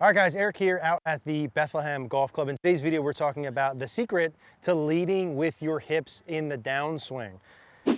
All right, guys, Eric here out at the Bethlehem Golf Club. In today's video, we're talking about the secret to leading with your hips in the downswing.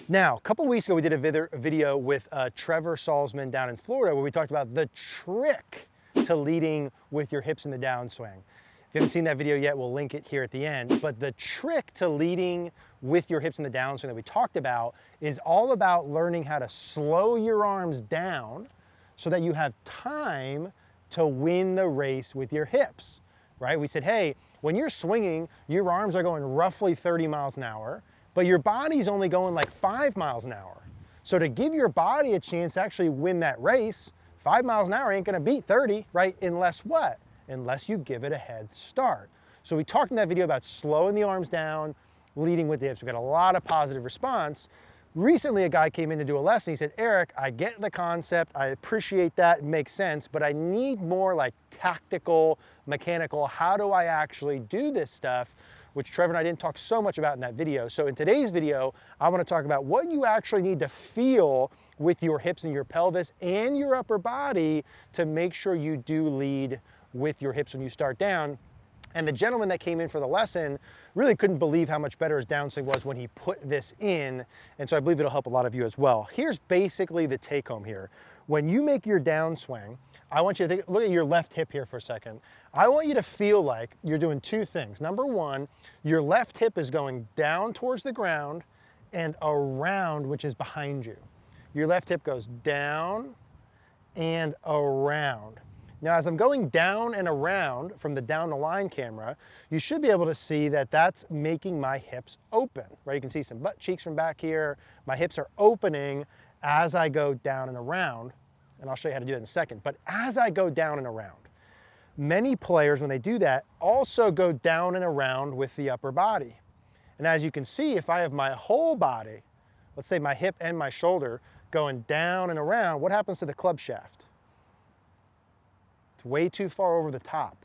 Now, a couple weeks ago, we did a video with Trevor Salzman down in Florida where we talked about the trick to leading with your hips in the downswing. If you haven't seen that video yet, we'll link it here at the end. But the trick to leading with your hips in the downswing that we talked about is all about learning how to slow your arms down so that you have time to win the race with your hips, right? We said, hey, when you're swinging, your arms are going roughly 30 miles an hour, but your body's only going like 5 miles an hour. So to give your body a chance to actually win that race, 5 miles an hour ain't gonna beat 30, right? Unless what? Unless you give it a head start. So we talked in that video about slowing the arms down, leading with the hips. We got a lot of positive response. Recently, a guy came in to do a lesson. He said, Eric, I get the concept. I appreciate that. It makes sense, but I need more like tactical, mechanical. How do I actually do this stuff? Which Trevor and I didn't talk so much about in that video. So in today's video, I want to talk about what you actually need to feel with your hips and your pelvis and your upper body to make sure you do lead with your hips when you start down. And the gentleman that came in for the lesson really couldn't believe how much better his downswing was when he put this in. And so I believe it'll help a lot of you as well. Here's basically the take home here. When you make your downswing, I want you to look at your left hip here for a second. I want you to feel like you're doing two things. Number one, your left hip is going down towards the ground and around, which is behind you. Your left hip goes down and around. Now, as I'm going down and around from the down the line camera, you should be able to see that that's making my hips open, right? You can see some butt cheeks from back here. My hips are opening as I go down and around, and I'll show you how to do that in a second. But as I go down and around, many players, when they do that, also go down and around with the upper body. And as you can see, if I have my whole body, let's say my hip and my shoulder, going down and around, what happens to the club shaft? It's way too far over the top.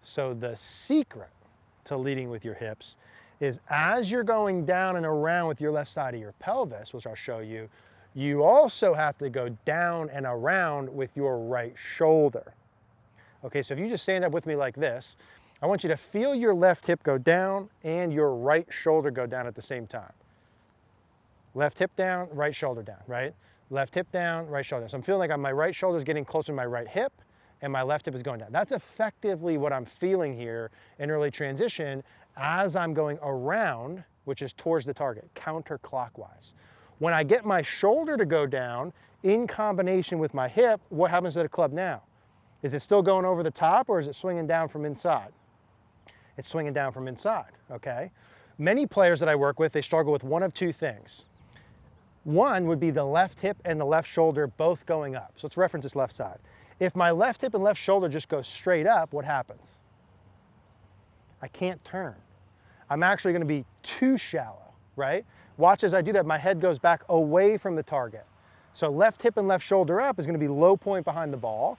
So the secret to leading with your hips is as you're going down and around with your left side of your pelvis, which I'll show you, you also have to go down and around with your right shoulder. Okay, so if you just stand up with me like this, I want you to feel your left hip go down and your right shoulder go down at the same time. Left hip down, right shoulder down, right? Left hip down, right shoulder down. So I'm feeling like my right shoulder is getting closer to my right hip, and my left hip is going down. That's effectively what I'm feeling here in early transition as I'm going around, which is towards the target, counterclockwise. When I get my shoulder to go down in combination with my hip, what happens to the club now? Is it still going over the top or is it swinging down from inside? It's swinging down from inside, okay? Many players that I work with, they struggle with one of two things. One would be the left hip and the left shoulder both going up. So let's reference this left side. If my left hip and left shoulder just go straight up, what happens? I can't turn. I'm actually going to be too shallow, right? Watch as I do that, my head goes back away from the target. So left hip and left shoulder up is going to be low point behind the ball,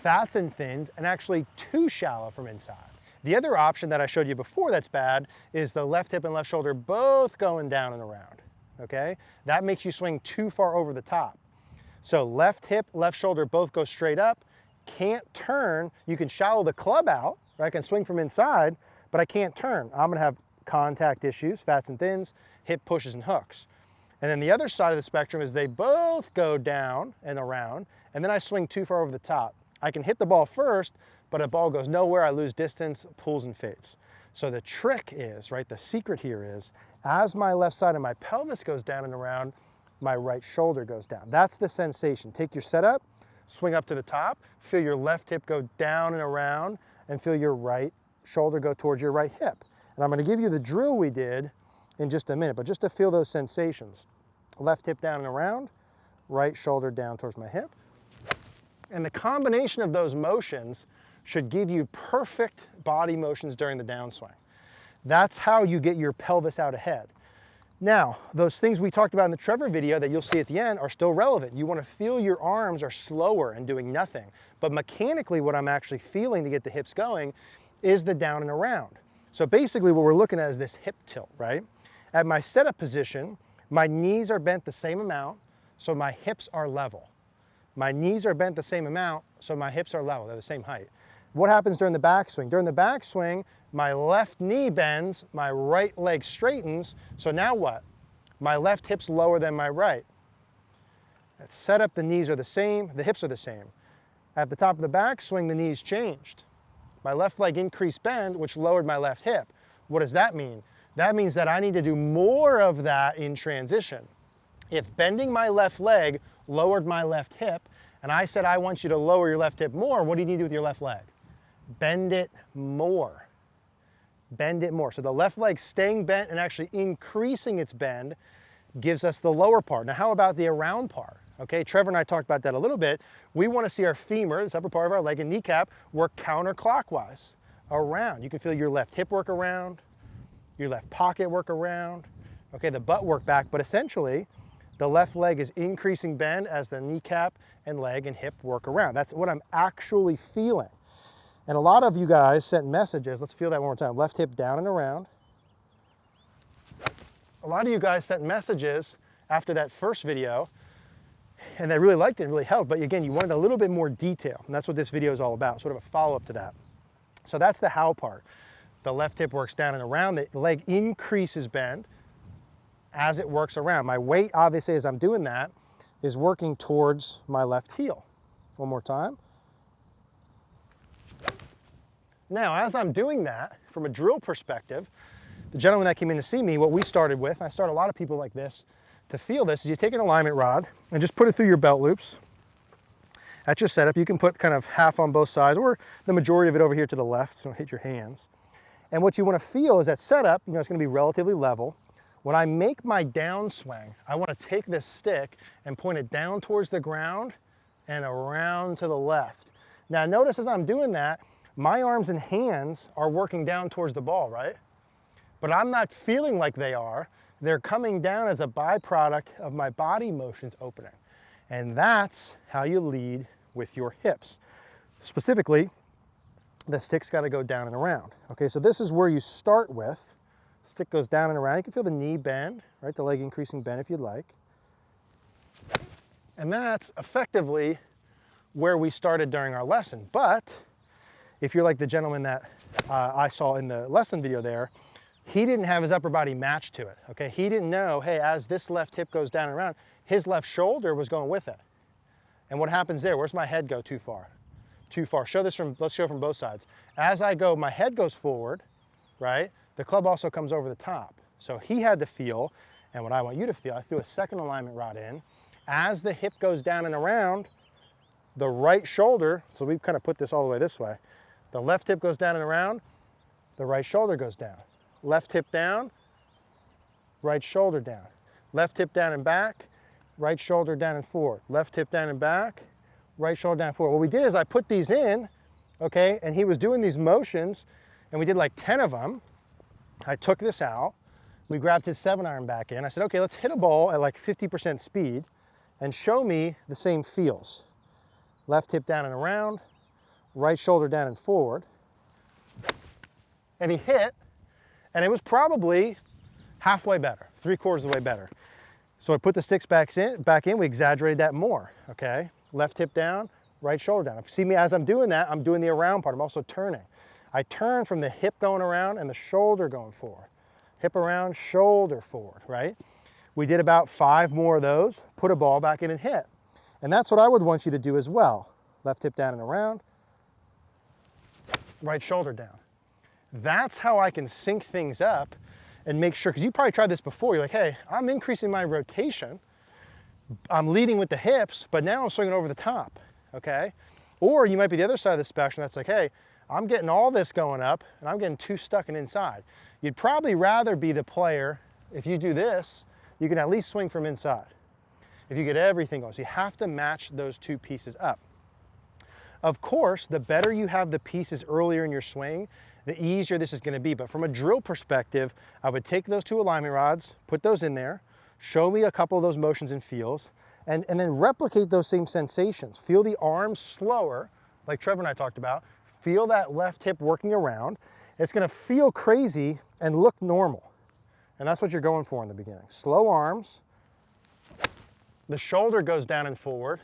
fats and thins, and actually too shallow from inside. The other option that I showed you before that's bad is the left hip and left shoulder both going down and around, okay? That makes you swing too far over the top. So left hip, left shoulder both go straight up, can't turn. You can shallow the club out, right? I can swing from inside, but I can't turn. I'm gonna have contact issues, fats and thins, hip pushes and hooks. And then the other side of the spectrum is they both go down and around, and then I swing too far over the top. I can hit the ball first, but a ball goes nowhere, I lose distance, pulls and fades. So the trick is, right, the secret here is, as my left side of my pelvis goes down and around, my right shoulder goes down. That's the sensation. Take your setup, swing up to the top, feel your left hip go down and around, and feel your right shoulder go towards your right hip. And I'm gonna give you the drill we did in just a minute, but just to feel those sensations. Left hip down and around, right shoulder down towards my hip. And the combination of those motions should give you perfect body motions during the downswing. That's how you get your pelvis out ahead. Now, those things we talked about in the Trevor video that you'll see at the end are still relevant. You want to feel your arms are slower and doing nothing. But mechanically, what I'm actually feeling to get the hips going is the down and around. So basically what we're looking at is this hip tilt, right? At my setup position, my knees are bent the same amount, so my hips are level. My knees are bent the same amount, so my hips are level. They're the same height. What happens during the backswing? During the backswing, my left knee bends, my right leg straightens. So now what? My left hip's lower than my right. At setup, the knees are the same, the hips are the same. At the top of the backswing, the knees changed. My left leg increased bend, which lowered my left hip. What does that mean? That means that I need to do more of that in transition. If bending my left leg lowered my left hip, and I said I want you to lower your left hip more, what do you need to do with your left leg? Bend it more. Bend it more. So the left leg staying bent and actually increasing its bend gives us the lower part. Now how about the around part? Okay, Trevor and I talked about that a little bit. We want to see our femur, this upper part of our leg and kneecap, work counterclockwise around. You can feel your left hip work around, your left pocket work around, okay, the butt work back, but essentially the left leg is increasing bend as the kneecap and leg and hip work around. That's what I'm actually feeling. And a lot of you guys sent messages, let's feel that one more time, left hip down and around. A lot of you guys sent messages after that first video, and they really liked it, it really helped, but again, you wanted a little bit more detail, and that's what this video is all about, sort of a follow-up to that. So that's the how part. The left hip works down and around, the leg increases bend as it works around. My weight, obviously, as I'm doing that, is working towards my left heel. One more time. Now, as I'm doing that, from a drill perspective, the gentleman that came in to see me, what we started with, and I start a lot of people like this to feel this, is you take an alignment rod and just put it through your belt loops. At your setup, you can put kind of half on both sides or the majority of it over here to the left, so don't hit your hands. And what you want to feel is that setup, it's going to be relatively level. When I make my downswing, I want to take this stick and point it down towards the ground and around to the left. Now notice as I'm doing that, my arms and hands are working down towards the ball, right? But I'm not feeling like they are. They're coming down as a byproduct of my body motions opening. And that's how you lead with your hips. Specifically, the stick's got to go down and around. Okay, so this is where you start with. Stick goes down and around. You can feel the knee bend, right? The leg increasing bend if you'd like. And that's effectively where we started during our lesson. But if you're like the gentleman that I saw in the lesson video there, he didn't have his upper body matched to it, okay? He didn't know, hey, as this left hip goes down and around, his left shoulder was going with it. And what happens there? Where's my head go too far? Too far. Let's show from both sides. As I go, my head goes forward, right? The club also comes over the top. So he had to feel, and what I want you to feel, I threw a second alignment rod in. As the hip goes down and around, the right shoulder, so we've kind of put this all the way this way. The left hip goes down and around, the right shoulder goes down. Left hip down, right shoulder down. Left hip down and back, right shoulder down and forward. Left hip down and back, right shoulder down and forward. What we did is I put these in, okay, and he was doing these motions, and we did like 10 of them. I took this out, we grabbed his 7-iron back in. I said, okay, let's hit a ball at like 50% speed and show me the same feels. Left hip down and around, right shoulder down and forward. And he hit, and it was probably halfway better, 3/4 of the way better. So I put the sticks back in, we exaggerated that more, okay? Left hip down, right shoulder down. See me as I'm doing that, I'm doing the around part, I'm also turning. I turn from the hip going around and the shoulder going forward. Hip around, shoulder forward, right? We did about 5 more of those, put a ball back in and hit. And that's what I would want you to do as well. Left hip down and around, right shoulder down. That's how I can sync things up and make sure, because you probably tried this before, you're like, hey, I'm increasing my rotation, I'm leading with the hips, but now I'm swinging over the top, okay? Or you might be the other side of the spectrum that's like, hey, I'm getting all this going up and I'm getting too stuck and inside. You'd probably rather be the player, if you do this, you can at least swing from inside. If you get everything going, so you have to match those two pieces up. Of course, the better you have the pieces earlier in your swing, the easier this is going to be. But from a drill perspective, I would take those 2 alignment rods, put those in there, show me a couple of those motions and feels, and then replicate those same sensations. Feel the arms slower, like Trevor and I talked about. Feel that left hip working around. It's going to feel crazy and look normal. And that's what you're going for in the beginning. Slow arms. The shoulder goes down and forward.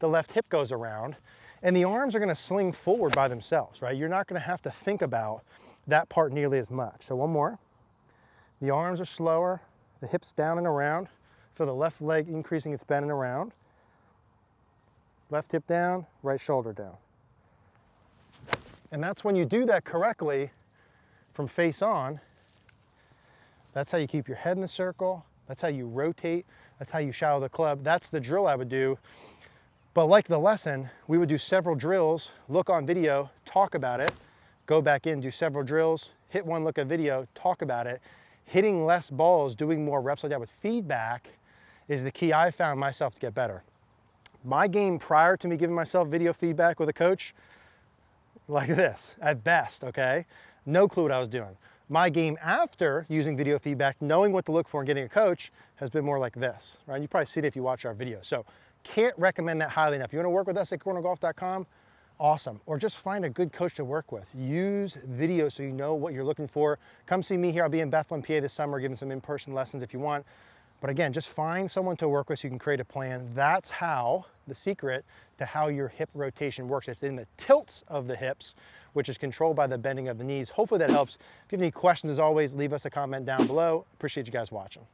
The left hip goes around. And the arms are gonna sling forward by themselves, right? You're not gonna have to think about that part nearly as much. So one more. The arms are slower, the hips down and around. Feel the left leg increasing its bend and around. Left hip down, right shoulder down. And that's when you do that correctly from face on. That's how you keep your head in the circle. That's how you rotate. That's how you shallow the club. That's the drill I would do. But like the lesson, we would do several drills, look on video, talk about it, go back in, do several drills, hit one, look at video, talk about it. Hitting less balls, doing more reps like that with feedback is the key I found myself to get better. My game prior to me giving myself video feedback with a coach, like this, at best, okay? No clue what I was doing. My game after using video feedback, knowing what to look for and getting a coach, has been more like this, right? You probably see it if you watch our video. So can't recommend that highly enough. You wanna work with us at cogornogolf.com? Awesome. Or just find a good coach to work with. Use video so you know what you're looking for. Come see me here. I'll be in Bethlehem, PA this summer giving some in-person lessons if you want. But again, just find someone to work with so you can create a plan. That's how the secret to how your hip rotation works. It's in the tilts of the hips, which is controlled by the bending of the knees. Hopefully that helps. If you have any questions, as always, leave us a comment down below. Appreciate you guys watching.